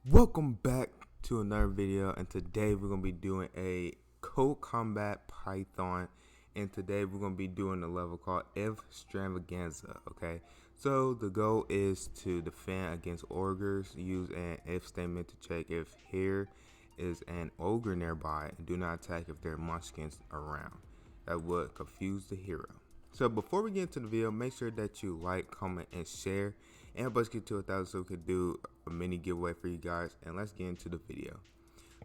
Welcome back to another video, and today we're going to be doing a CodeCombat Python, and today we're going to be doing a level called If-Stravaganza. Okay, so the goal is to defend against ogres. Use an if statement to check if here is an ogre nearby, and do not attack if there are munchkins around. That would confuse the hero. So before we get into the video, make sure that you like, comment, and share. And help us get to 1,000 so we could do a mini giveaway for you guys. And let's get into the video.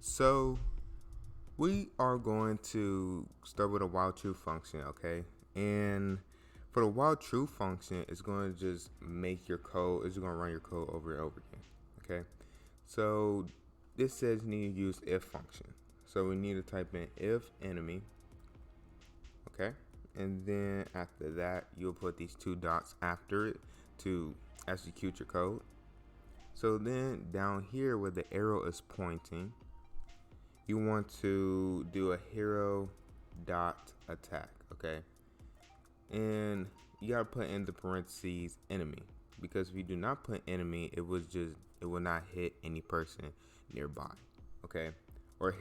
So we are going to start with a while true function, okay? And for the while true function, it's going to just make your code, it's going to run your code over and over again, okay? So this says you need to use if function. So we need to type in if enemy, okay? And then after that, you'll put these two dots after it to execute your code. So then down here where the arrow is pointing, you want to do a hero dot attack, okay? And you gotta put in the parentheses enemy, because if you do not put enemy, it will not hit any person nearby, okay? Or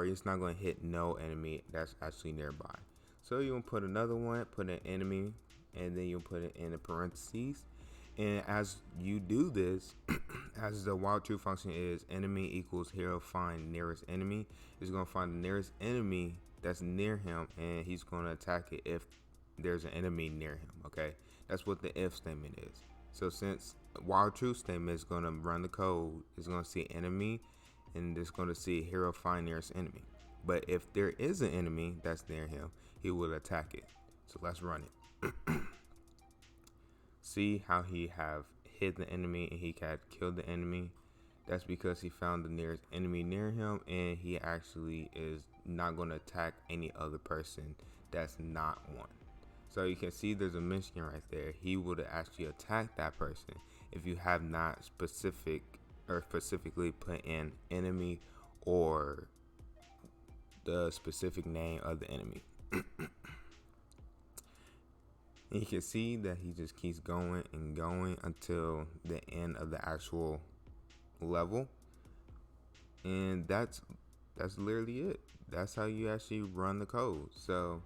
it's not going to hit no enemy that's actually nearby. So you'll put another one, put an enemy, and then you'll put it in the parentheses. And as you do this, as the while true function is enemy equals hero find nearest enemy, is going to find the nearest enemy that's near him, and he's going to attack it if there's an enemy near him, okay? That's what the if statement is. So since while true statement is going to run the code, it's going to see enemy, and it's going to see hero find nearest enemy. But if there is an enemy that's near him, he will attack it. So let's run it. See how he have hit the enemy and he had killed the enemy? That's because he found the nearest enemy near him, and he actually is not going to attack any other person that's not one. So you can see there's a mention right there. He would actually attack that person if you have not specifically put in enemy or the specific name of the enemy. And you can see that he just keeps going and going until the end of the actual level. And that's literally it. That's how you actually run the code. So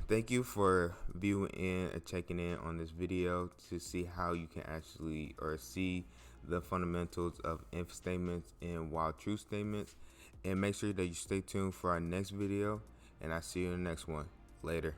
thank you for viewing in and checking in on this video to see how you can actually see the fundamentals of if statements and while true statements. And make sure that you stay tuned for our next video, and I'll see you in the next one. Later.